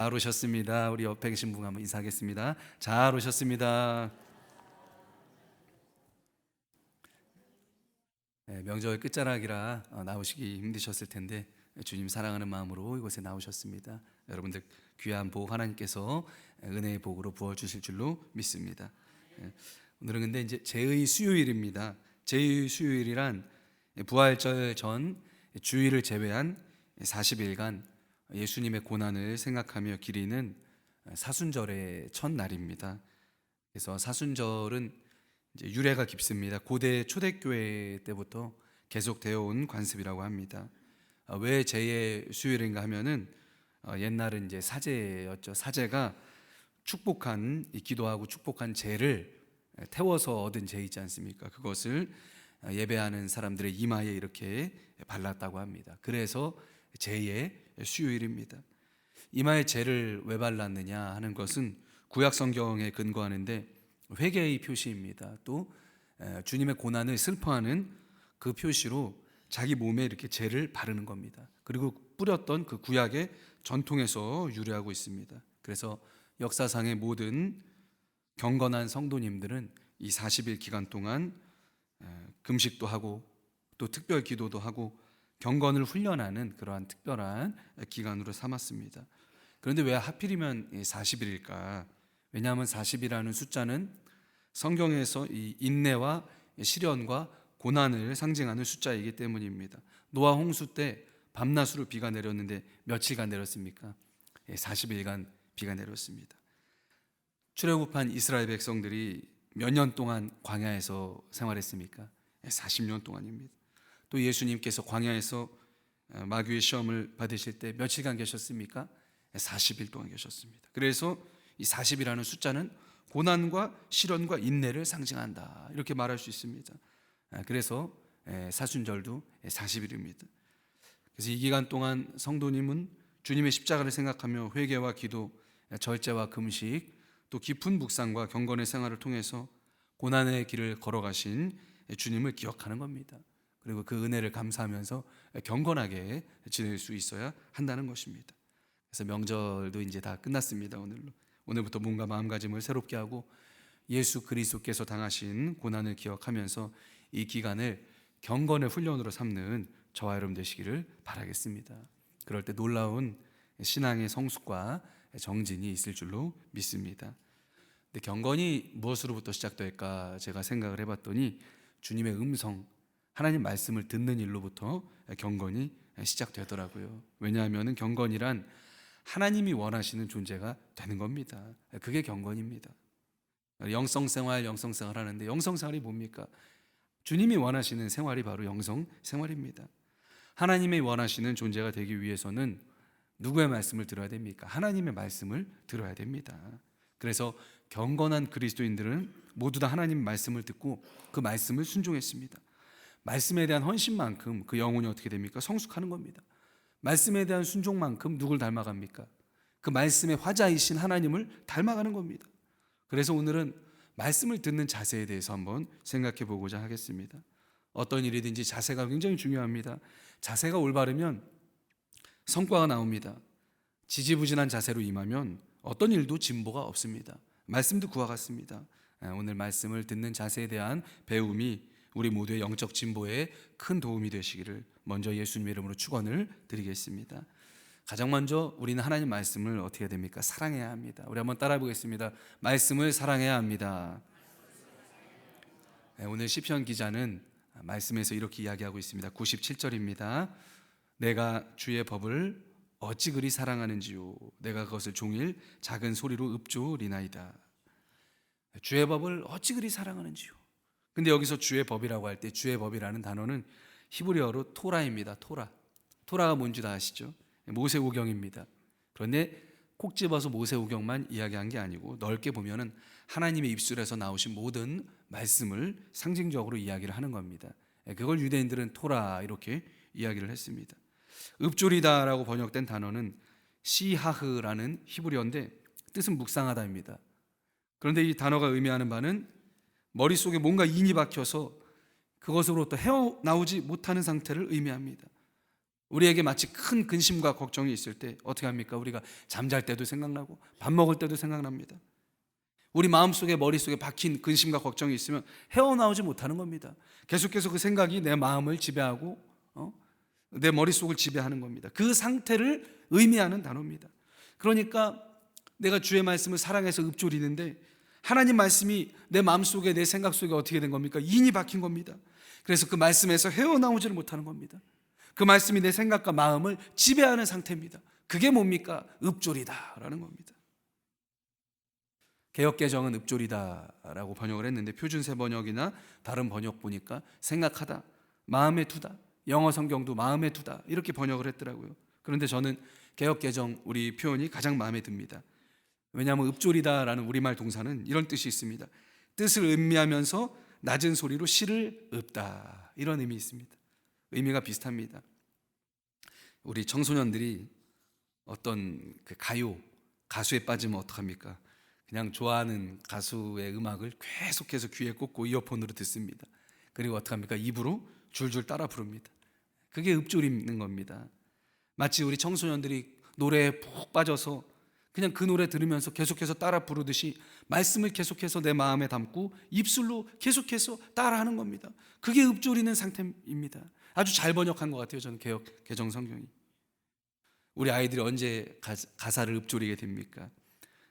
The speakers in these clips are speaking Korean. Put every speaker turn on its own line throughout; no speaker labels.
잘 오셨습니다. 우리 옆에 계신 분 한번 인사하겠습니다. 잘 오셨습니다. 네, 명절 끝자락이라 나오시기 힘드셨을 텐데 주님 사랑하는 마음으로 이곳에 나오셨습니다. 여러분들 귀한 복 하나님께서 은혜의 복으로 부어 주실 줄로 믿습니다. 예, 오늘은 근데 이제 제의 수요일입니다. 제의 수요일이란 부활절 전 주일을 제외한 40일간 예수님의 고난을 생각하며 기리는 사순절의 첫날입니다. 그래서 사순절은 이제 유래가 깊습니다. 고대 초대교회 때부터 계속되어 온 관습이라고 합니다. 왜 제의 수요일인가 하면은 옛날은 이제 사제였죠. 사제가 축복한 기도하고 축복한 제를 태워서 얻은 제 있지 않습니까? 그것을 예배하는 사람들의 이마에 이렇게 발랐다고 합니다. 그래서 제의 수요일입니다. 이마에 제를 왜 발랐느냐 하는 것은 구약 성경에 근거하는데 회개의 표시입니다. 또 주님의 고난을 슬퍼하는 그 표시로 자기 몸에 이렇게 제를 바르는 겁니다. 그리고 뿌렸던 그 구약의 전통에서 유래하고 있습니다. 그래서 역사상의 모든 경건한 성도님들은 이 40일 기간 동안 금식도 하고 또 특별 기도도 하고 경건을 훈련하는 그러한 특별한 기간으로 삼았습니다. 그런데 왜 하필이면 40일일까? 왜냐하면 40이라는 숫자는 성경에서 이 인내와 시련과 고난을 상징하는 숫자이기 때문입니다. 노아 홍수 때 밤낮으로 비가 내렸는데 며칠간 내렸습니까? 40일간 비가 내렸습니다. 출애굽한 이스라엘 백성들이 몇 년 동안 광야에서 생활했습니까? 40년 동안입니다. 또 예수님께서 광야에서 마귀의 시험을 받으실 때 며칠간 계셨습니까? 40일 동안 계셨습니다. 그래서 이 40이라는 숫자는 고난과 시련과 인내를 상징한다, 이렇게 말할 수 있습니다. 그래서 사순절도 40일입니다. 그래서 이 기간 동안 성도님은 주님의 십자가를 생각하며 회개와 기도, 절제와 금식, 또 깊은 묵상과 경건의 생활을 통해서 고난의 길을 걸어가신 주님을 기억하는 겁니다. 그리고 그 은혜를 감사하면서 경건하게 지낼 수 있어야 한다는 것입니다. 그래서 명절도 이제 다 끝났습니다. 오늘부터 뭔가 마음가짐을 새롭게 하고 예수 그리스도께서 당하신 고난을 기억하면서 이 기간을 경건의 훈련으로 삼는 저와 여러분 되시기를 바라겠습니다. 그럴 때 놀라운 신앙의 성숙과 정진이 있을 줄로 믿습니다. 근데 경건이 무엇으로부터 시작될까 제가 생각을 해봤더니 주님의 음성, 하나님 말씀을 듣는 일로부터 경건이 시작되더라고요. 왜냐하면 경건이란 하나님이 원하시는 존재가 되는 겁니다. 그게 경건입니다. 영성생활 하는데 영성생활이 뭡니까? 주님이 원하시는 생활이 바로 영성생활입니다. 하나님이 원하시는 존재가 되기 위해서는 누구의 말씀을 들어야 됩니까? 하나님의 말씀을 들어야 됩니다. 그래서 경건한 그리스도인들은 모두 다 하나님 말씀을 듣고 그 말씀을 순종했습니다. 말씀에 대한 헌신만큼 그 영혼이 어떻게 됩니까? 성숙하는 겁니다. 말씀에 대한 순종만큼 누굴 닮아갑니까? 그 말씀의 화자이신 하나님을 닮아가는 겁니다. 그래서 오늘은 말씀을 듣는 자세에 대해서 한번 생각해 보고자 하겠습니다. 어떤 일이든지 자세가 굉장히 중요합니다. 자세가 올바르면 성과가 나옵니다. 지지부진한 자세로 임하면 어떤 일도 진보가 없습니다. 말씀도 그와 같습니다. 오늘 말씀을 듣는 자세에 대한 배움이 우리 모두의 영적 진보에 큰 도움이 되시기를 먼저 예수님 이름으로 축원을 드리겠습니다. 가장 먼저 우리는 하나님 말씀을 어떻게 해야 됩니까? 사랑해야 합니다. 우리 한번 따라해 보겠습니다. 말씀을 사랑해야 합니다. 오늘 시편 기자는 말씀에서 이렇게 이야기하고 있습니다. 97절입니다. 내가 주의 법을 어찌 그리 사랑하는지요, 내가 그것을 종일 작은 소리로 읊조리나이다. 주의 법을 어찌 그리 사랑하는지요. 근데 여기서 주의 법이라고 할 때 주의 법이라는 단어는 히브리어로 토라입니다. 토라가 뭔지 다 아시죠? 모세오경입니다. 그런데 콕 집어서 모세오경만 이야기한 게 아니고 넓게 보면은 하나님의 입술에서 나오신 모든 말씀을 상징적으로 이야기를 하는 겁니다. 그걸 유대인들은 토라 이렇게 이야기를 했습니다. 읊조리다라고 번역된 단어는 시하흐라는 히브리어인데 뜻은 묵상하다입니다. 그런데 이 단어가 의미하는 바는 머릿속에 뭔가 인이 박혀서 그것으로부터 헤어나오지 못하는 상태를 의미합니다. 우리에게 마치 큰 근심과 걱정이 있을 때 어떻게 합니까? 우리가 잠잘 때도 생각나고 밥 먹을 때도 생각납니다. 우리 마음속에 머릿속에 박힌 근심과 걱정이 있으면 헤어나오지 못하는 겁니다. 계속해서 그 생각이 내 마음을 지배하고 내 머릿속을 지배하는 겁니다. 그 상태를 의미하는 단어입니다. 그러니까 내가 주의 말씀을 사랑해서 읊조리는데 하나님 말씀이 내 마음속에 내 생각 속에 어떻게 된 겁니까? 인이 박힌 겁니다. 그래서 그 말씀에서 헤어나오지를 못하는 겁니다. 그 말씀이 내 생각과 마음을 지배하는 상태입니다. 그게 뭡니까? 읊조리다라는 겁니다. 개역개정은 읊조리다라고 번역을 했는데 표준세 번역이나 다른 번역 보니까 생각하다, 마음에 두다, 영어 성경도 마음에 두다 이렇게 번역을 했더라고요. 그런데 저는 개역개정 우리 표현이 가장 마음에 듭니다. 왜냐하면 읊조리다라는 우리말 동사는 이런 뜻이 있습니다. 뜻을 음미하면서 낮은 소리로 시를 읊다 이런 의미 있습니다. 의미가 비슷합니다. 우리 청소년들이 어떤 그 가수에 빠지면 어떡합니까? 그냥 좋아하는 가수의 음악을 계속해서 귀에 꽂고 이어폰으로 듣습니다. 그리고 어떡합니까? 입으로 줄줄 따라 부릅니다. 그게 읊조리는 겁니다. 마치 우리 청소년들이 노래에 푹 빠져서 그냥 그 노래 들으면서 계속해서 따라 부르듯이 말씀을 계속해서 내 마음에 담고 입술로 계속해서 따라하는 겁니다. 그게 읊조리는 상태입니다. 아주 잘 번역한 것 같아요. 저는 개정 성경이. 우리 아이들이 언제 가사를 읊조리게 됩니까?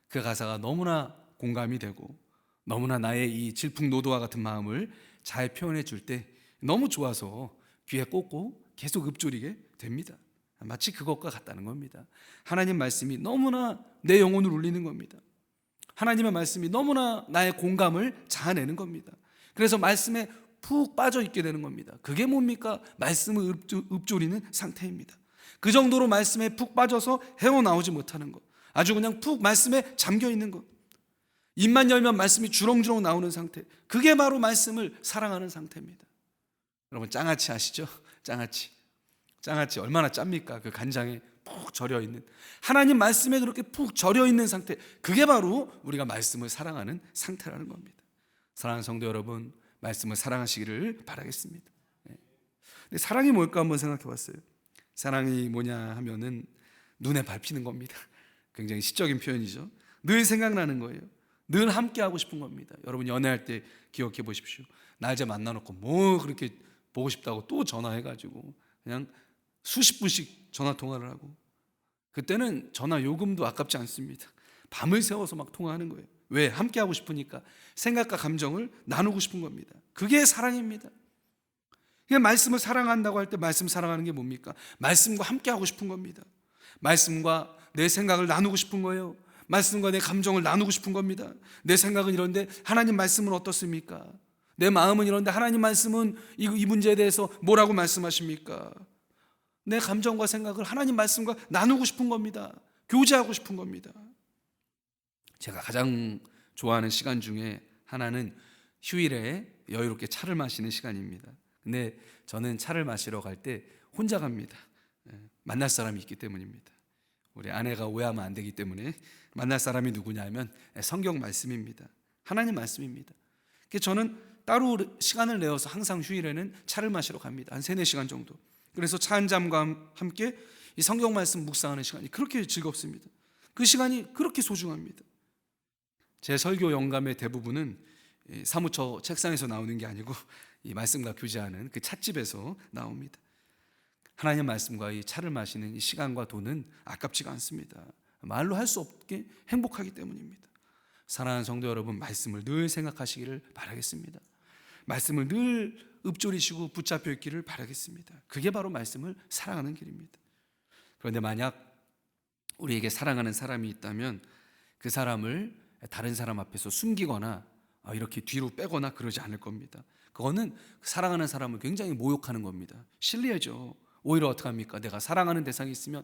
그 가사가 너무나 공감이 되고 너무나 나의 이 질풍노도와 같은 마음을 잘 표현해 줄 때 너무 좋아서 귀에 꽂고 계속 읊조리게 됩니다. 마치 그것과 같다는 겁니다. 하나님 말씀이 너무나 내 영혼을 울리는 겁니다. 하나님의 말씀이 너무나 나의 공감을 자아내는 겁니다. 그래서 말씀에 푹 빠져 있게 되는 겁니다. 그게 뭡니까? 말씀을 읊조리는 상태입니다. 그 정도로 말씀에 푹 빠져서 헤어나오지 못하는 것, 아주 그냥 푹 말씀에 잠겨 있는 것, 입만 열면 말씀이 주렁주렁 나오는 상태, 그게 바로 말씀을 사랑하는 상태입니다. 여러분 장아찌 아시죠? 장아찌 얼마나 짭니까? 그 간장에 푹 절여 있는, 하나님 말씀에 그렇게 푹 절여 있는 상태, 그게 바로 우리가 말씀을 사랑하는 상태라는 겁니다. 사랑하는 성도 여러분, 말씀을 사랑하시기를 바라겠습니다. 근데 사랑이 뭘까 한번 생각해 봤어요. 사랑이 뭐냐 하면은 눈에 밟히는 겁니다. 굉장히 시적인 표현이죠. 늘 생각나는 거예요. 늘 함께 하고 싶은 겁니다. 여러분 연애할 때 기억해 보십시오. 날짜 만나놓고 뭐 그렇게 보고 싶다고 또 전화해가지고 그냥 수십 분씩 전화 통화를 하고, 그때는 전화 요금도 아깝지 않습니다. 밤을 새워서 막 통화하는 거예요. 왜? 함께 하고 싶으니까. 생각과 감정을 나누고 싶은 겁니다. 그게 사랑입니다. 그냥 말씀을 사랑한다고 할 때 말씀 사랑하는 게 뭡니까? 말씀과 함께 하고 싶은 겁니다. 말씀과 내 생각을 나누고 싶은 거예요. 말씀과 내 감정을 나누고 싶은 겁니다. 내 생각은 이런데 하나님 말씀은 어떻습니까? 내 마음은 이런데 하나님 말씀은 이 문제에 대해서 뭐라고 말씀하십니까? 내 감정과 생각을 하나님 말씀과 나누고 싶은 겁니다. 교제하고 싶은 겁니다. 제가 가장 좋아하는 시간 중에 하나는 휴일에 여유롭게 차를 마시는 시간입니다. 근데 저는 차를 마시러 갈 때 혼자 갑니다. 만날 사람이 있기 때문입니다. 우리 아내가 오해하면 안 되기 때문에 만날 사람이 누구냐면 성경 말씀입니다. 하나님 말씀입니다. 그래서 저는 따로 시간을 내어서 항상 휴일에는 차를 마시러 갑니다. 한 3-4시간 정도. 그래서 차 한 잔과 함께 이 성경 말씀 묵상하는 시간이 그렇게 즐겁습니다. 그 시간이 그렇게 소중합니다. 제 설교 영감의 대부분은 사무처 책상에서 나오는 게 아니고 이 말씀과 교제하는 그 찻집에서 나옵니다. 하나님 말씀과 이 차를 마시는 이 시간과 돈은 아깝지가 않습니다. 말로 할 수 없게 행복하기 때문입니다. 사랑하는 성도 여러분, 말씀을 늘 생각하시기를 바라겠습니다. 말씀을 늘 읊조리시고 붙잡혀 있기를 바라겠습니다. 그게 바로 말씀을 사랑하는 길입니다. 그런데 만약 우리에게 사랑하는 사람이 있다면 그 사람을 다른 사람 앞에서 숨기거나 이렇게 뒤로 빼거나 그러지 않을 겁니다. 그거는 사랑하는 사람을 굉장히 모욕하는 겁니다. 실례죠. 오히려 어떻게 합니까? 내가 사랑하는 대상이 있으면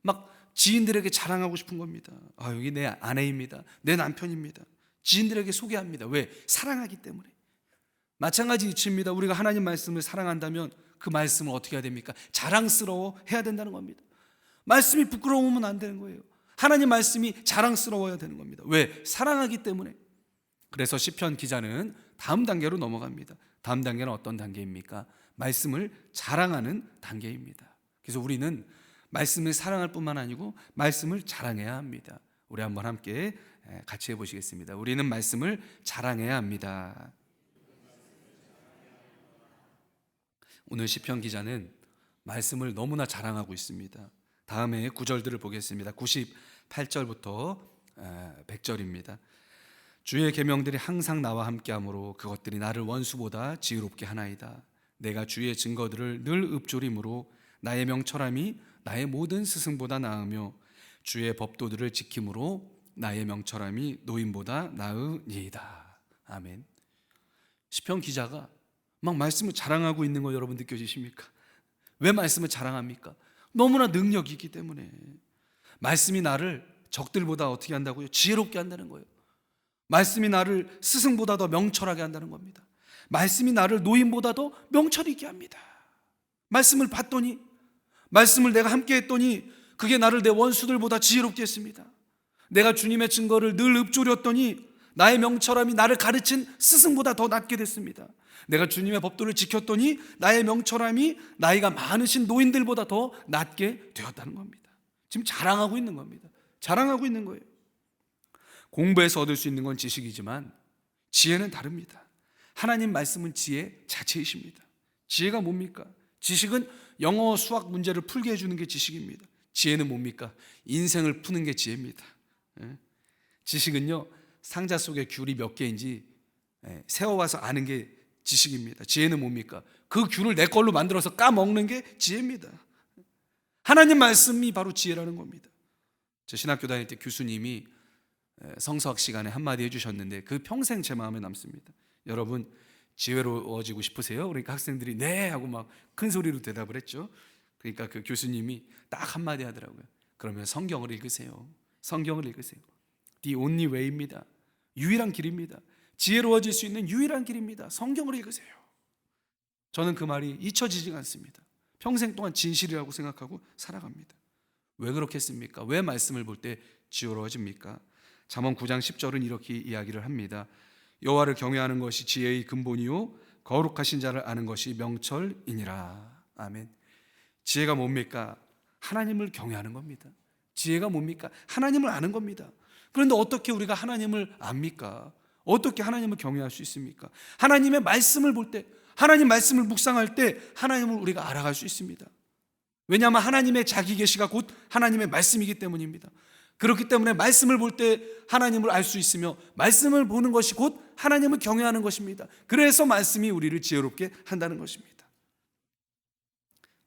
막 지인들에게 자랑하고 싶은 겁니다. 여기 내 아내입니다. 내 남편입니다. 지인들에게 소개합니다. 왜? 사랑하기 때문에. 마찬가지 이치입니다. 우리가 하나님 말씀을 사랑한다면 그 말씀을 어떻게 해야 됩니까? 자랑스러워 해야 된다는 겁니다. 말씀이 부끄러우면 안 되는 거예요. 하나님 말씀이 자랑스러워야 되는 겁니다. 왜? 사랑하기 때문에. 그래서 시편 기자는 다음 단계로 넘어갑니다. 다음 단계는 어떤 단계입니까? 말씀을 자랑하는 단계입니다. 그래서 우리는 말씀을 사랑할 뿐만 아니고 말씀을 자랑해야 합니다. 우리 한번 함께 같이 해보시겠습니다. 우리는 말씀을 자랑해야 합니다. 오늘 시편 기자는 말씀을 너무나 자랑하고 있습니다. 다음에 구절들을 보겠습니다. 98절부터 100절입니다. 주의 계명들이 항상 나와 함께하므로 그것들이 나를 원수보다 지혜롭게 하나이다. 내가 주의 증거들을 늘 읊조림으로 나의 명철함이 나의 모든 스승보다 나으며 주의 법도들을 지킴으로 나의 명철함이 노인보다 나으니이다. 아멘. 시편 기자가 막 말씀을 자랑하고 있는 거 여러분 느껴지십니까? 왜 말씀을 자랑합니까? 너무나 능력이 있기 때문에. 말씀이 나를 적들보다 어떻게 한다고요? 지혜롭게 한다는 거예요. 말씀이 나를 스승보다 더 명철하게 한다는 겁니다. 말씀이 나를 노인보다 더 명철 있게 합니다. 말씀을 봤더니, 말씀을 내가 함께 했더니 그게 나를 내 원수들보다 지혜롭게 했습니다. 내가 주님의 증거를 늘 읊조렸더니 나의 명철함이 나를 가르친 스승보다 더 낫게 됐습니다. 내가 주님의 법도를 지켰더니 나의 명철함이 나이가 많으신 노인들보다 더 낫게 되었다는 겁니다. 지금 자랑하고 있는 겁니다. 자랑하고 있는 거예요. 공부해서 얻을 수 있는 건 지식이지만 지혜는 다릅니다. 하나님 말씀은 지혜 자체이십니다. 지혜가 뭡니까? 지식은 영어, 수학 문제를 풀게 해주는 게 지식입니다. 지혜는 뭡니까? 인생을 푸는 게 지혜입니다. 지식은요, 상자 속에 귤이 몇 개인지 세워와서 아는 게 지식입니다. 지혜는 뭡니까? 그 귤을 내 걸로 만들어서 까먹는 게 지혜입니다. 하나님 말씀이 바로 지혜라는 겁니다. 제 신학교 다닐 때 교수님이 성서학 시간에 한마디 해주셨는데 그 평생 제 마음에 남습니다. 여러분, 지혜로워지고 싶으세요? 그러니까 학생들이 네 하고 막 큰 소리로 대답을 했죠. 그러니까 그 교수님이 딱 한마디 하더라고요. 그러면 성경을 읽으세요. 성경을 읽으세요. The only way입니다. 유일한 길입니다. 지혜로워질 수 있는 유일한 길입니다. 성경을 읽으세요. 저는 그 말이 잊혀지지가 않습니다. 평생 동안 진실이라고 생각하고 살아갑니다. 왜 그렇겠습니까? 왜 말씀을 볼 때 지혜로워집니까? 잠언 9장 10절은 이렇게 이야기를 합니다. 여호와를 경외하는 것이 지혜의 근본이요 거룩하신 자를 아는 것이 명철이니라. 아멘. 지혜가 뭡니까? 하나님을 경외하는 겁니다. 지혜가 뭡니까? 하나님을 아는 겁니다. 그런데 어떻게 우리가 하나님을 압니까? 어떻게 하나님을 경외할 수 있습니까? 하나님의 말씀을 볼 때, 하나님 말씀을 묵상할 때 하나님을 우리가 알아갈 수 있습니다. 왜냐하면 하나님의 자기 계시가 곧 하나님의 말씀이기 때문입니다. 그렇기 때문에 말씀을 볼 때 하나님을 알 수 있으며 말씀을 보는 것이 곧 하나님을 경외하는 것입니다. 그래서 말씀이 우리를 지혜롭게 한다는 것입니다.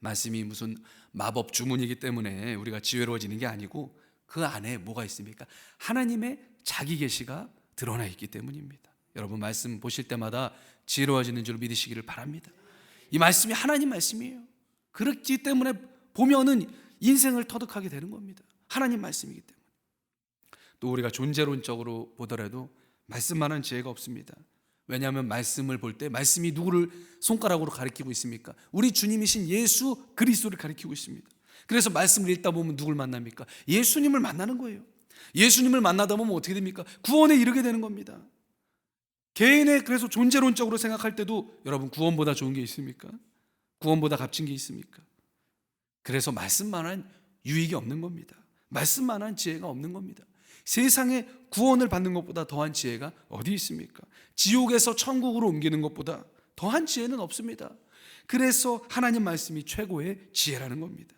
말씀이 무슨 마법 주문이기 때문에 우리가 지혜로워지는 게 아니고 그 안에 뭐가 있습니까? 하나님의 자기 계시가 드러나 있기 때문입니다. 여러분, 말씀 보실 때마다 지혜로워지는 줄 믿으시기를 바랍니다. 이 말씀이 하나님 말씀이에요. 그렇기 때문에 보면은 인생을 터득하게 되는 겁니다. 하나님 말씀이기 때문에. 또 우리가 존재론적으로 보더라도 말씀만한 지혜가 없습니다. 왜냐하면 말씀을 볼 때 말씀이 누구를 손가락으로 가리키고 있습니까? 우리 주님이신 예수 그리스도를 가리키고 있습니다. 그래서 말씀을 읽다 보면 누굴 만납니까? 예수님을 만나는 거예요. 예수님을 만나다 보면 어떻게 됩니까? 구원에 이르게 되는 겁니다. 개인의 그래서 존재론적으로 생각할 때도 여러분, 구원보다 좋은 게 있습니까? 구원보다 값진 게 있습니까? 그래서 말씀만한 유익이 없는 겁니다. 말씀만한 지혜가 없는 겁니다. 세상에 구원을 받는 것보다 더한 지혜가 어디 있습니까? 지옥에서 천국으로 옮기는 것보다 더한 지혜는 없습니다. 그래서 하나님 말씀이 최고의 지혜라는 겁니다.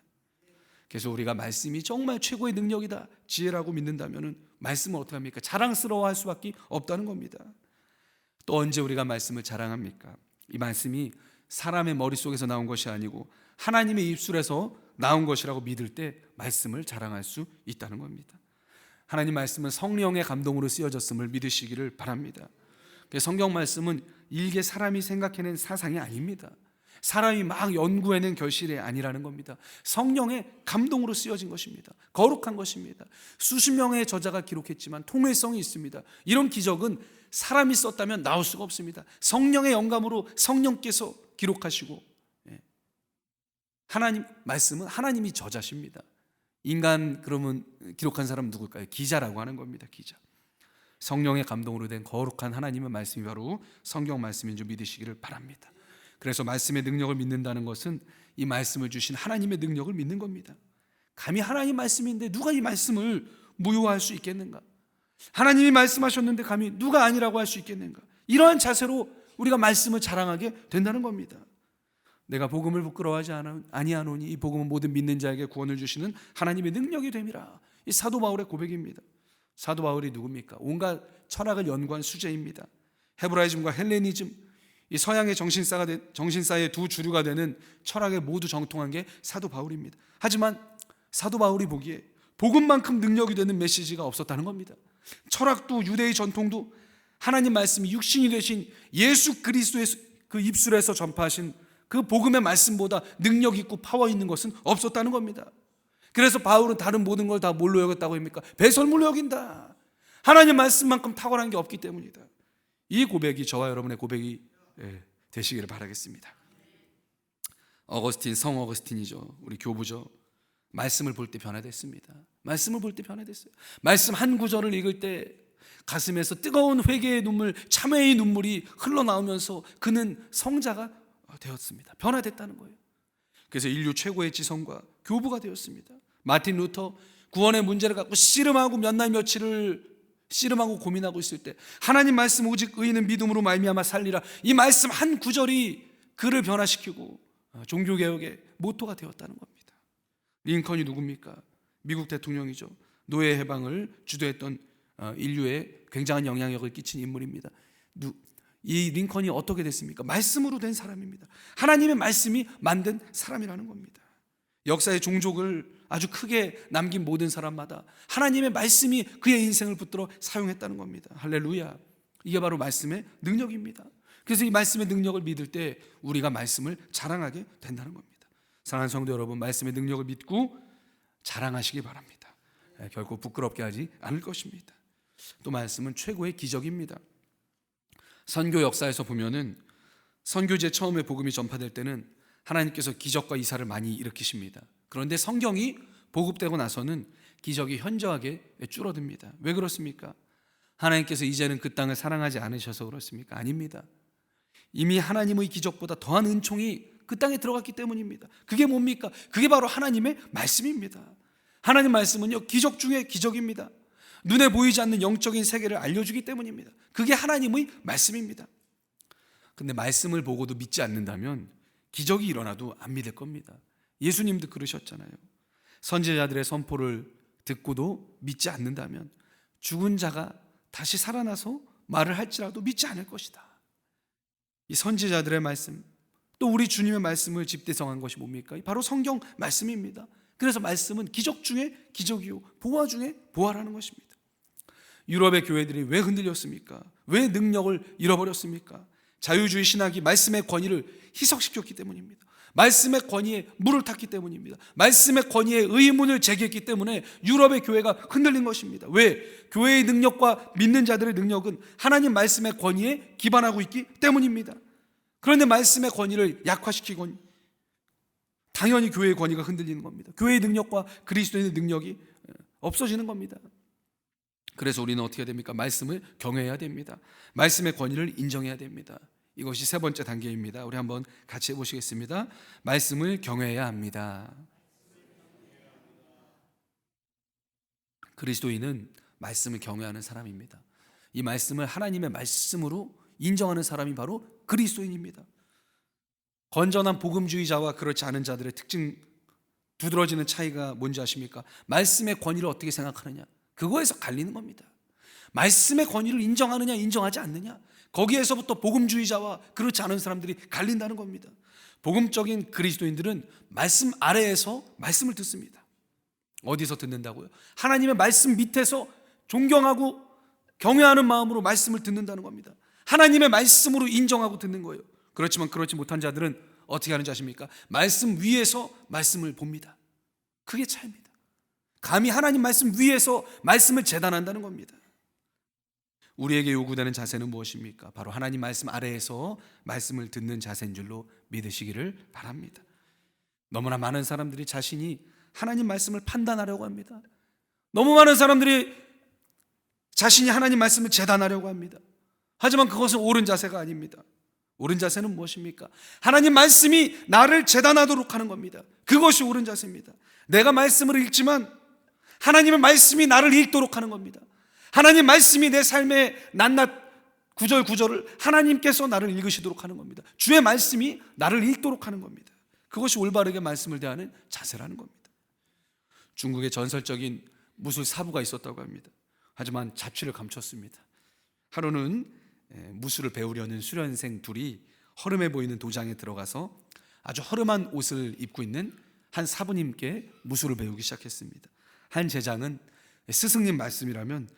그래서 우리가 말씀이 정말 최고의 능력이다, 지혜라고 믿는다면 말씀을 어떻게 합니까? 자랑스러워할 수밖에 없다는 겁니다. 또 언제 우리가 말씀을 자랑합니까? 이 말씀이 사람의 머릿속에서 나온 것이 아니고 하나님의 입술에서 나온 것이라고 믿을 때 말씀을 자랑할 수 있다는 겁니다. 하나님 말씀은 성령의 감동으로 쓰여졌음을 믿으시기를 바랍니다. 성경 말씀은 일개 사람이 생각해낸 사상이 아닙니다. 사람이 막 연구해낸 결실이 아니라는 겁니다. 성령의 감동으로 쓰여진 것입니다. 거룩한 것입니다. 수십 명의 저자가 기록했지만 통일성이 있습니다. 이런 기적은 사람이 썼다면 나올 수가 없습니다. 성령의 영감으로 성령께서 기록하시고, 하나님 말씀은 하나님이 저자십니다. 인간 그러면 기록한 사람은 누굴까요? 기자라고 하는 겁니다. 기자. 성령의 감동으로 된 거룩한 하나님의 말씀이 바로 성경 말씀인 줄 믿으시기를 바랍니다. 그래서 말씀의 능력을 믿는다는 것은 이 말씀을 주신 하나님의 능력을 믿는 겁니다. 감히 하나님 말씀인데 누가 이 말씀을 무효할 수 있겠는가? 하나님이 말씀하셨는데 감히 누가 아니라고 할 수 있겠는가? 이러한 자세로 우리가 말씀을 자랑하게 된다는 겁니다. 내가 복음을 부끄러워하지 아니하노니 이 복음은 모든 믿는 자에게 구원을 주시는 하나님의 능력이 됨이라. 이 사도 바울의 고백입니다. 사도 바울이 누굽니까? 온갖 철학을 연구한 수재입니다. 헤브라이즘과 헬레니즘, 이 서양의 정신사의 두 주류가 되는 철학에 모두 정통한 게 사도 바울입니다. 하지만 사도 바울이 보기에 복음만큼 능력이 되는 메시지가 없었다는 겁니다. 철학도 유대의 전통도 하나님 말씀이 육신이 되신 예수 그리스도의 그 입술에서 전파하신 그 복음의 말씀보다 능력 있고 파워 있는 것은 없었다는 겁니다. 그래서 바울은 다른 모든 걸 다 뭘로 여겼다고 합니까? 배설물로 여긴다. 하나님 말씀만큼 탁월한 게 없기 때문이다. 이 고백이 저와 여러분의 고백이 되시기를 바라겠습니다. 어거스틴, 성 어거스틴이죠. 우리 교부죠. 말씀을 볼 때 변화됐습니다. 말씀을 볼 때 변화됐어요. 말씀 한 구절을 읽을 때 가슴에서 뜨거운 회개의 눈물, 참회의 눈물이 흘러나오면서 그는 성자가 되었습니다. 변화됐다는 거예요. 그래서 인류 최고의 지성과 교부가 되었습니다. 마틴 루터 구원의 문제를 갖고 씨름하고 몇 날 며칠을 씨름하고 고민하고 있을 때 하나님 말씀 오직 의인은 믿음으로 말미암아 살리라, 이 말씀 한 구절이 그를 변화시키고 종교개혁의 모토가 되었다는 겁니다. 링컨이 누굽니까? 미국 대통령이죠. 노예 해방을 주도했던 인류에 굉장한 영향력을 끼친 인물입니다. 이 링컨이 어떻게 됐습니까? 말씀으로 된 사람입니다. 하나님의 말씀이 만든 사람이라는 겁니다. 역사의 종족을 아주 크게 남긴 모든 사람마다 하나님의 말씀이 그의 인생을 붙들어 사용했다는 겁니다. 할렐루야. 이게 바로 말씀의 능력입니다. 그래서 이 말씀의 능력을 믿을 때 우리가 말씀을 자랑하게 된다는 겁니다. 사랑하는 성도 여러분, 말씀의 능력을 믿고 자랑하시기 바랍니다. 결코 부끄럽게 하지 않을 것입니다. 또 말씀은 최고의 기적입니다. 선교 역사에서 보면은 선교지에 처음에 복음이 전파될 때는 하나님께서 기적과 이사를 많이 일으키십니다. 그런데 성경이 보급되고 나서는 기적이 현저하게 줄어듭니다. 왜 그렇습니까? 하나님께서 이제는 그 땅을 사랑하지 않으셔서 그렇습니까? 아닙니다. 이미 하나님의 기적보다 더한 은총이 그 땅에 들어갔기 때문입니다. 그게 뭡니까? 그게 바로 하나님의 말씀입니다. 하나님 말씀은요, 기적 중에 기적입니다. 눈에 보이지 않는 영적인 세계를 알려주기 때문입니다. 그게 하나님의 말씀입니다. 근데 말씀을 보고도 믿지 않는다면 기적이 일어나도 안 믿을 겁니다. 예수님도 그러셨잖아요. 선지자들의 선포를 듣고도 믿지 않는다면 죽은 자가 다시 살아나서 말을 할지라도 믿지 않을 것이다. 이 선지자들의 말씀, 또 우리 주님의 말씀을 집대성한 것이 뭡니까? 바로 성경 말씀입니다. 그래서 말씀은 기적 중에 기적이요, 보화 중에 보화라는 것입니다. 유럽의 교회들이 왜 흔들렸습니까? 왜 능력을 잃어버렸습니까? 자유주의 신학이 말씀의 권위를 희석시켰기 때문입니다. 말씀의 권위에 물을 탔기 때문입니다. 말씀의 권위에 의문을 제기했기 때문에 유럽의 교회가 흔들린 것입니다. 왜? 교회의 능력과 믿는 자들의 능력은 하나님 말씀의 권위에 기반하고 있기 때문입니다. 그런데 말씀의 권위를 약화시키곤 당연히 교회의 권위가 흔들리는 겁니다. 교회의 능력과 그리스도인의 능력이 없어지는 겁니다. 그래서 우리는 어떻게 됩니까? 말씀을 경외해야 됩니다. 말씀의 권위를 인정해야 됩니다. 이것이 세 번째 단계입니다. 우리 한번 같이 해보시겠습니다. 말씀을 경외해야 합니다. 그리스도인은 말씀을 경외하는 사람입니다. 이 말씀을 하나님의 말씀으로 인정하는 사람이 바로 그리스도인입니다. 건전한 복음주의자와 그렇지 않은 자들의 특징, 두드러지는 차이가 뭔지 아십니까? 말씀의 권위를 어떻게 생각하느냐, 그거에서 갈리는 겁니다. 말씀의 권위를 인정하느냐 인정하지 않느냐, 거기에서부터 복음주의자와 그렇지 않은 사람들이 갈린다는 겁니다. 복음적인 그리스도인들은 말씀 아래에서 말씀을 듣습니다. 어디서 듣는다고요? 하나님의 말씀 밑에서 존경하고 경외하는 마음으로 말씀을 듣는다는 겁니다. 하나님의 말씀으로 인정하고 듣는 거예요. 그렇지만 그렇지 못한 자들은 어떻게 하는지 아십니까? 말씀 위에서 말씀을 봅니다. 그게 차이입니다. 감히 하나님 말씀 위에서 말씀을 재단한다는 겁니다. 우리에게 요구되는 자세는 무엇입니까? 바로 하나님 말씀 아래에서 말씀을 듣는 자세인 줄로 믿으시기를 바랍니다. 너무나 많은 사람들이 자신이 하나님 말씀을 판단하려고 합니다. 너무 많은 사람들이 자신이 하나님 말씀을 재단하려고 합니다. 하지만 그것은 옳은 자세가 아닙니다. 옳은 자세는 무엇입니까? 하나님 말씀이 나를 재단하도록 하는 겁니다. 그것이 옳은 자세입니다. 내가 말씀을 읽지만 하나님의 말씀이 나를 읽도록 하는 겁니다. 하나님 말씀이 내 삶의 낱낱 구절 구절을 하나님께서 나를 읽으시도록 하는 겁니다. 주의 말씀이 나를 읽도록 하는 겁니다. 그것이 올바르게 말씀을 대하는 자세라는 겁니다. 중국에 전설적인 무술 사부가 있었다고 합니다. 하지만 자취를 감췄습니다. 하루는 무술을 배우려는 수련생 둘이 허름해 보이는 도장에 들어가서 아주 허름한 옷을 입고 있는 한 사부님께 무술을 배우기 시작했습니다. 한 제장은 스승님 말씀이라면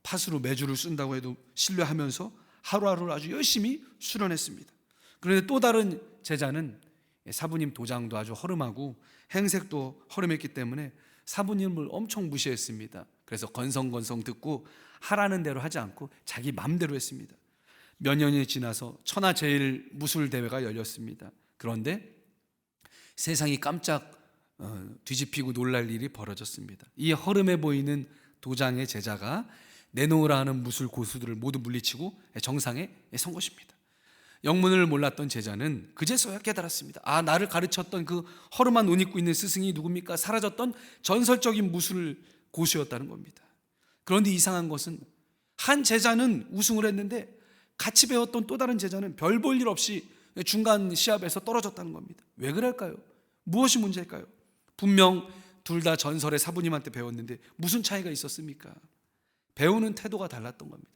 파수로 매주를 쓴다고 해도 신뢰하면서 하루하루 아주 열심히 수련했습니다. 그런데 또 다른 제자는 사부님 도장도 아주 허름하고 행색도 허름했기 때문에 사부님을 엄청 무시했습니다. 그래서 건성건성 듣고 하라는 대로 하지 않고 자기 마음대로 했습니다. 몇 년이 지나서 천하제일 무술대회가 열렸습니다. 그런데 세상이 깜짝 뒤집히고 놀랄 일이 벌어졌습니다. 이 허름해 보이는 도장의 제자가 내놓으라 하는 무술 고수들을 모두 물리치고 정상에 선 것입니다. 영문을 몰랐던 제자는 그제서야 깨달았습니다. 나를 가르쳤던 그 허름한 옷 입고 있는 스승이 누굽니까? 사라졌던 전설적인 무술 고수였다는 겁니다. 그런데 이상한 것은 한 제자는 우승을 했는데 같이 배웠던 또 다른 제자는 별 볼 일 없이 중간 시합에서 떨어졌다는 겁니다. 왜 그럴까요? 무엇이 문제일까요? 분명 둘 다 전설의 사부님한테 배웠는데 무슨 차이가 있었습니까? 배우는 태도가 달랐던 겁니다.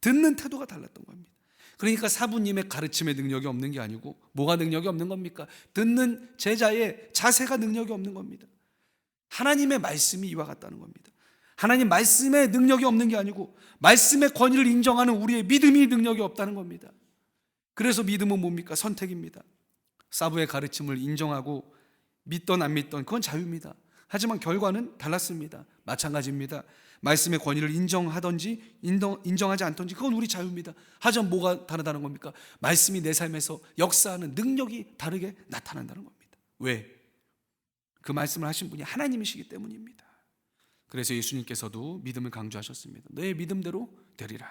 듣는 태도가 달랐던 겁니다. 그러니까 사부님의 가르침의 능력이 없는 게 아니고 뭐가 능력이 없는 겁니까? 듣는 제자의 자세가 능력이 없는 겁니다. 하나님의 말씀이 이와 같다는 겁니다. 하나님 말씀의 능력이 없는 게 아니고 말씀의 권위를 인정하는 우리의 믿음이 능력이 없다는 겁니다. 그래서 믿음은 뭡니까? 선택입니다. 사부의 가르침을 인정하고 믿던 안 믿던 그건 자유입니다. 하지만 결과는 달랐습니다. 마찬가지입니다. 말씀의 권위를 인정하든지 인정하지 않든지 그건 우리 자유입니다. 하지만 뭐가 다르다는 겁니까? 말씀이 내 삶에서 역사하는 능력이 다르게 나타난다는 겁니다. 왜? 그 말씀을 하신 분이 하나님이시기 때문입니다. 그래서 예수님께서도 믿음을 강조하셨습니다. 내 믿음대로 되리라.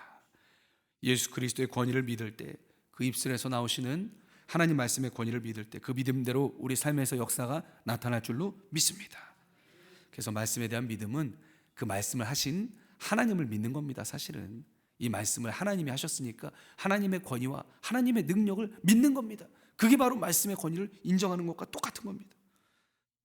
예수 그리스도의 권위를 믿을 때, 그 입술에서 나오시는 하나님 말씀의 권위를 믿을 때 그 믿음대로 우리 삶에서 역사가 나타날 줄로 믿습니다. 그래서 말씀에 대한 믿음은 그 말씀을 하신 하나님을 믿는 겁니다. 사실은 이 말씀을 하나님이 하셨으니까 하나님의 권위와 하나님의 능력을 믿는 겁니다. 그게 바로 말씀의 권위를 인정하는 것과 똑같은 겁니다.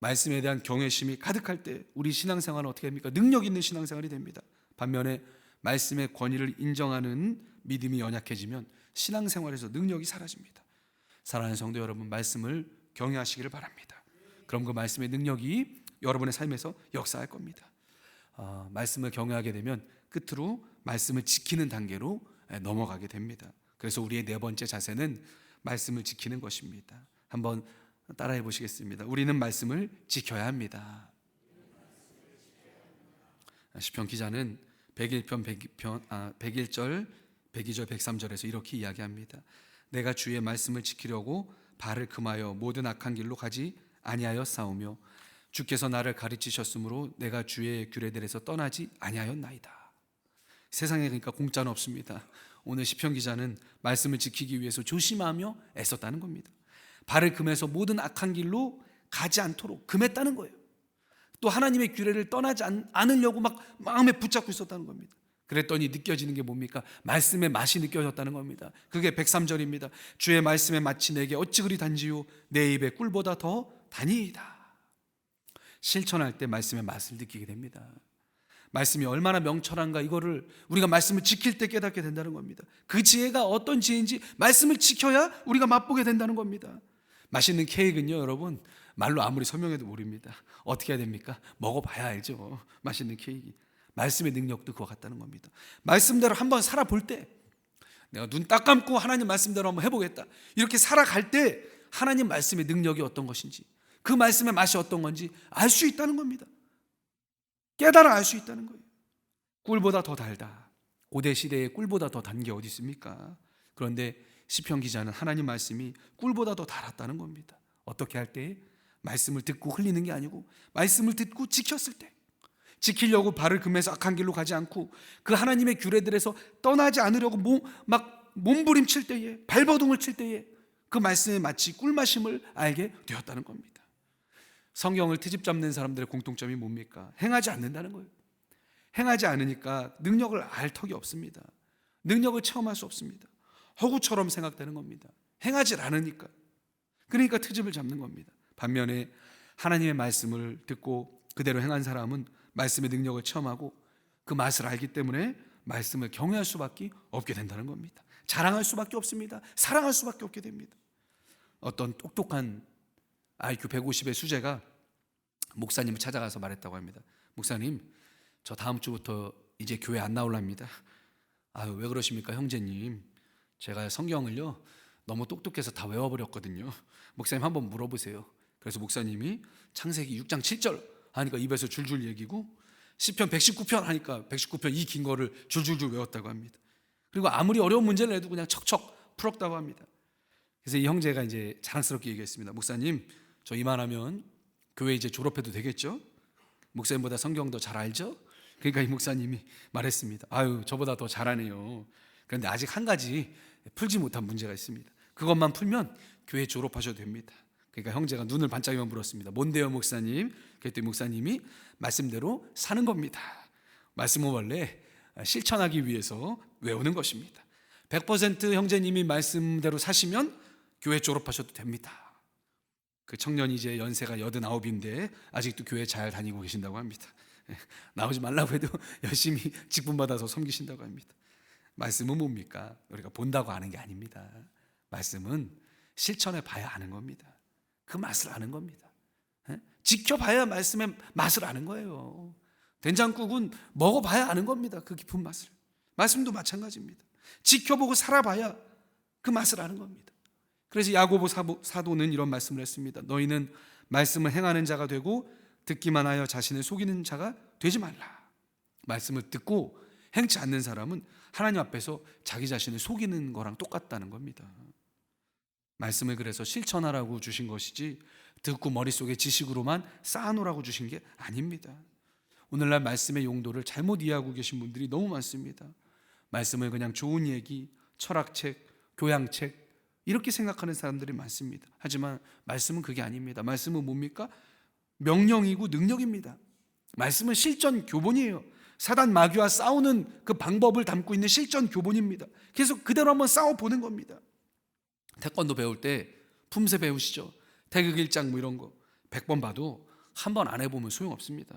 말씀에 대한 경외심이 가득할 때 우리 신앙생활은 어떻게 됩니까? 능력 있는 신앙생활이 됩니다. 반면에 말씀의 권위를 인정하는 믿음이 연약해지면 신앙생활에서 능력이 사라집니다. 사랑하는 성도 여러분, 말씀을 경외하시기를 바랍니다. 그럼 그 말씀의 능력이 여러분의 삶에서 역사할 겁니다. 말씀을 경외하게 되면 끝으로 말씀을 지키는 단계로 넘어가게 됩니다. 그래서 우리의 네 번째 자세는 말씀을 지키는 것입니다. 한번 따라해 보시겠습니다. 우리는 말씀을 지켜야 합니다. 시편 기자는 101절 102절 103절에서 이렇게 이야기합니다. 내가 주의 말씀을 지키려고 발을 금하여 모든 악한 길로 가지 아니하여 싸우며 주께서 나를 가르치셨으므로 내가 주의 규례들에서 떠나지 아니하였나이다. 세상에 그러니까 공짜는 없습니다. 오늘 시편 기자는 말씀을 지키기 위해서 조심하며 애썼다는 겁니다. 발을 금해서 모든 악한 길로 가지 않도록 금했다는 거예요. 또 하나님의 규례를 떠나지 않으려고 막 마음에 붙잡고 있었다는 겁니다. 그랬더니 느껴지는 게 뭡니까? 말씀의 맛이 느껴졌다는 겁니다. 그게 103절입니다. 주의 말씀의 맛이 내게 어찌 그리 단지요 내 입에 꿀보다 더 다니이다. 실천할 때 말씀의 맛을 느끼게 됩니다. 말씀이 얼마나 명철한가 이거를 우리가 말씀을 지킬 때 깨닫게 된다는 겁니다. 그 지혜가 어떤 지혜인지 말씀을 지켜야 우리가 맛보게 된다는 겁니다. 맛있는 케이크는요, 여러분 말로 아무리 설명해도 모릅니다. 어떻게 해야 됩니까? 먹어봐야 알죠. 맛있는 케이크. 말씀의 능력도 그와 같다는 겁니다. 말씀대로 한번 살아볼 때, 내가 눈 딱 감고 하나님 말씀대로 한번 해보겠다, 이렇게 살아갈 때 하나님 말씀의 능력이 어떤 것인지, 그 말씀의 맛이 어떤 건지 알 수 있다는 겁니다. 깨달아 알 수 있다는 거예요. 꿀보다 더 달다. 고대 시대에 꿀보다 더 단 게 어디 있습니까? 그런데 시편 기자는 하나님 말씀이 꿀보다 더 달았다는 겁니다. 어떻게 할 때? 말씀을 듣고 흘리는 게 아니고 말씀을 듣고 지켰을 때, 지키려고 발을 금해서 악한 길로 가지 않고 그 하나님의 규례들에서 떠나지 않으려고 막 몸부림칠 때에, 발버둥을 칠 때에 그 말씀에 마치 꿀맛임을 알게 되었다는 겁니다. 성경을 트집 잡는 사람들의 공통점이 뭡니까? 행하지 않는다는 거예요. 행하지 않으니까 능력을 알 턱이 없습니다. 능력을 체험할 수 없습니다. 허구처럼 생각되는 겁니다. 행하지 않으니까. 그러니까 트집을 잡는 겁니다. 반면에 하나님의 말씀을 듣고 그대로 행한 사람은 말씀의 능력을 체험하고 그 맛을 알기 때문에 말씀을 경외할 수밖에 없게 된다는 겁니다. 자랑할 수밖에 없습니다. 사랑할 수밖에 없게 됩니다. 어떤 똑똑한 IQ 150의 수재가 목사님을 찾아가서 말했다고 합니다. 목사님, 저 다음 주부터 이제 교회 안 나올랍니다. 아유, 왜 그러십니까 형제님? 제가 성경을요 너무 똑똑해서 다 외워버렸거든요. 목사님 한번 물어보세요. 그래서 목사님이 창세기 6장 7절 하니까 입에서 줄줄 얘기고, 시편 119편 하니까 119편 이 긴 거를 줄줄줄 외웠다고 합니다. 그리고 아무리 어려운 문제를 내도 그냥 척척 풀었다고 합니다. 그래서 이 형제가 이제 자랑스럽게 얘기했습니다. 목사님, 저 이만하면 교회 이제 졸업해도 되겠죠? 목사님보다 성경 더 잘 알죠? 그러니까 이 목사님이 말했습니다. 아유, 저보다 더 잘하네요. 그런데 아직 한 가지 풀지 못한 문제가 있습니다. 그것만 풀면 교회 졸업하셔도 됩니다. 그러니까 형제가 눈을 반짝이며 물었습니다. 뭔데요 목사님? 그랬더니 목사님이 말씀대로 사는 겁니다. 말씀은 원래 실천하기 위해서 외우는 것입니다. 100% 형제님이 말씀대로 사시면 교회 졸업하셔도 됩니다. 그 청년이 이제 연세가 89인데 아직도 교회 잘 다니고 계신다고 합니다. 나오지 말라고 해도 열심히 직분 받아서 섬기신다고 합니다. 말씀은 뭡니까? 우리가 본다고 아는 게 아닙니다. 말씀은 실천해 봐야 아는 겁니다. 그 맛을 아는 겁니다. 지켜봐야 말씀의 맛을 아는 거예요. 된장국은 먹어봐야 아는 겁니다. 그 깊은 맛을. 말씀도 마찬가지입니다. 지켜보고 살아봐야 그 맛을 아는 겁니다. 그래서 야고보 사도는 이런 말씀을 했습니다. 너희는 말씀을 행하는 자가 되고 듣기만 하여 자신을 속이는 자가 되지 말라. 말씀을 듣고 행치 않는 사람은 하나님 앞에서 자기 자신을 속이는 거랑 똑같다는 겁니다. 말씀을 그래서 실천하라고 주신 것이지 듣고 머릿속에 지식으로만 쌓아놓으라고 주신 게 아닙니다. 오늘날 말씀의 용도를 잘못 이해하고 계신 분들이 너무 많습니다. 말씀을 그냥 좋은 얘기, 철학책, 교양책 이렇게 생각하는 사람들이 많습니다. 하지만 말씀은 그게 아닙니다. 말씀은 뭡니까? 명령이고 능력입니다. 말씀은 실전 교본이에요. 사단 마귀와 싸우는 그 방법을 담고 있는 실전 교본입니다. 그래서 그대로 한번 싸워보는 겁니다. 태권도 배울 때 품새 배우시죠? 태극 1장 뭐 이런 거 100번 봐도 한 번 안 해보면 소용없습니다.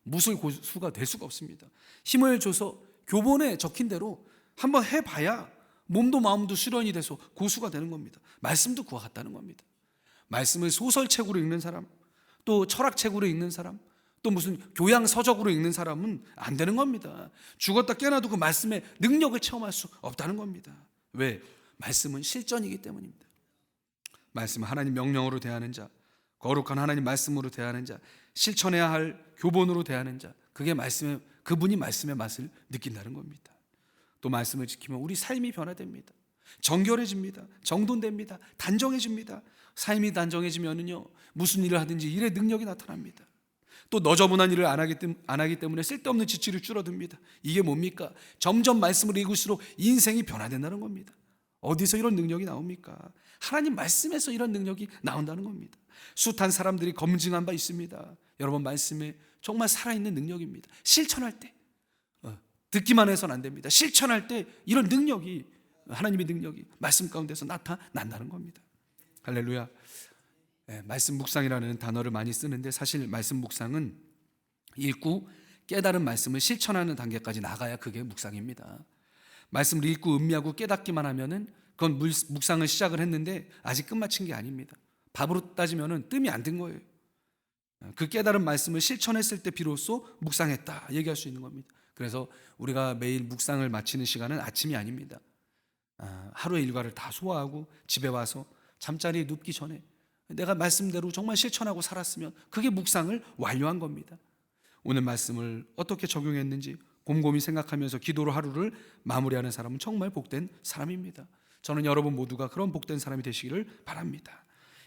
무술 고수가 될 수가 없습니다. 힘을 줘서 교본에 적힌 대로 한번 해봐야 몸도 마음도 수련이 돼서 고수가 되는 겁니다. 말씀도 그와 같다는 겁니다. 말씀을 소설책으로 읽는 사람, 또 철학책으로 읽는 사람, 또 무슨 교양 서적으로 읽는 사람은 안 되는 겁니다. 죽었다 깨어나도 그 말씀의 능력을 체험할 수 없다는 겁니다. 왜? 말씀은 실전이기 때문입니다. 말씀은 하나님 명령으로 대하는 자, 거룩한 하나님 말씀으로 대하는 자, 실천해야 할 교본으로 대하는 자, 그분이 말씀의 맛을 느낀다는 겁니다. 또 말씀을 지키면 우리 삶이 변화됩니다. 정결해집니다. 정돈됩니다. 단정해집니다. 삶이 단정해지면은요 무슨 일을 하든지 일의 능력이 나타납니다. 또 너저분한 일을 안 하기 때문에 쓸데없는 지출이 줄어듭니다. 이게 뭡니까? 점점 말씀을 읽을수록 인생이 변화된다는 겁니다. 어디서 이런 능력이 나옵니까? 하나님 말씀에서 이런 능력이 나온다는 겁니다. 숱한 사람들이 검증한 바 있습니다. 여러분, 말씀에 정말 살아있는 능력입니다. 실천할 때 듣기만 해서는 안 됩니다. 실천할 때 이런 능력이, 하나님의 능력이 말씀 가운데서 나타난다는 겁니다. 할렐루야. 말씀 묵상이라는 단어를 많이 쓰는데 사실 말씀 묵상은 읽고 깨달은 말씀을 실천하는 단계까지 나가야 그게 묵상입니다. 말씀을 읽고 음미하고 깨닫기만 하면은 그건 묵상을 시작을 했는데 아직 끝마친 게 아닙니다. 밥으로 따지면은 뜸이 안 든 거예요. 그 깨달은 말씀을 실천했을 때 비로소 묵상했다 얘기할 수 있는 겁니다. 그래서 우리가 매일 묵상을 마치는 시간은 아침이 아닙니다. 하루의 일과를 다 소화하고 집에 와서 잠자리에 눕기 전에 내가 말씀대로 정말 실천하고 살았으면 그게 묵상을 완료한 겁니다. 오늘 말씀을 어떻게 적용했는지 곰곰이 생각하면서 기도로 하루를 마무리하는 사람은 정말 복된 사람입니다. 저는 여러분 모두가 그런 복된 사람이 되시기를 바랍니다.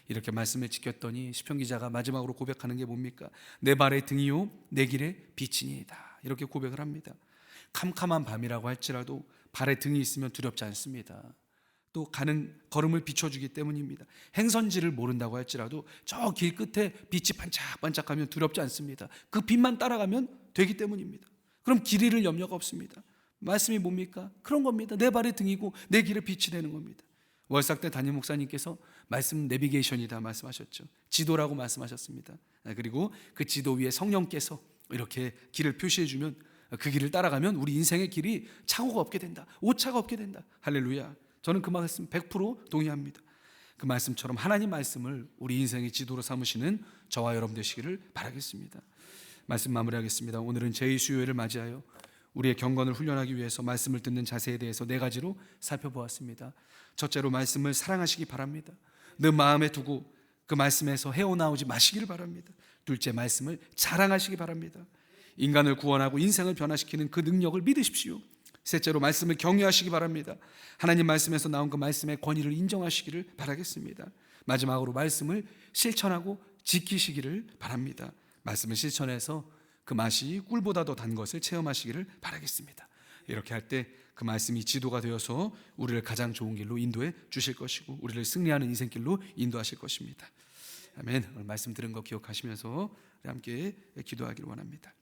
이렇게 말씀을 지켰더니 시편 기자가 마지막으로 고백하는 게 뭡니까? 내 발의 등이요 내 길의 빛이니이다. 이렇게 고백을 합니다. 캄캄한 밤이라고 할지라도 발에 등이 있으면 두렵지 않습니다. 또 가는 걸음을 비춰주기 때문입니다. 행선지를 모른다고 할지라도 저 길 끝에 빛이 반짝반짝하면 두렵지 않습니다. 그 빛만 따라가면 되기 때문입니다. 그럼 길 잃을 염려가 없습니다. 말씀이 뭡니까? 그런 겁니다. 내 발의 등이고 내 길의 빛이 되는 겁니다. 월삭대 담임 목사님께서 말씀 내비게이션이다 말씀하셨죠. 지도라고 말씀하셨습니다. 그리고 그 지도 위에 성령께서 이렇게 길을 표시해 주면 그 길을 따라가면 우리 인생의 길이 착오가 없게 된다, 오차가 없게 된다. 할렐루야. 저는 그 말씀 100% 동의합니다. 그 말씀처럼 하나님 말씀을 우리 인생의 지도로 삼으시는 저와 여러분 되시기를 바라겠습니다. 말씀 마무리하겠습니다. 오늘은 제2수요일을 맞이하여 우리의 경건을 훈련하기 위해서 말씀을 듣는 자세에 대해서 4가지로 살펴보았습니다. 첫째로 말씀을 사랑하시기 바랍니다. 늘 마음에 두고 그 말씀에서 헤어나오지 마시기를 바랍니다. 둘째, 말씀을 자랑하시기 바랍니다. 인간을 구원하고 인생을 변화시키는 그 능력을 믿으십시오. 셋째로 말씀을 경외하시기 바랍니다. 하나님 말씀에서 나온 그 말씀의 권위를 인정하시기를 바라겠습니다. 마지막으로 말씀을 실천하고 지키시기를 바랍니다. 말씀을 실천해서 그 맛이 꿀보다 더 단 것을 체험하시기를 바라겠습니다. 이렇게 할 때 그 말씀이 지도가 되어서 우리를 가장 좋은 길로 인도해 주실 것이고 우리를 승리하는 인생길로 인도하실 것입니다. 아멘. 오늘 말씀 들은 거 기억하시면서 우리 함께 기도하기를 원합니다.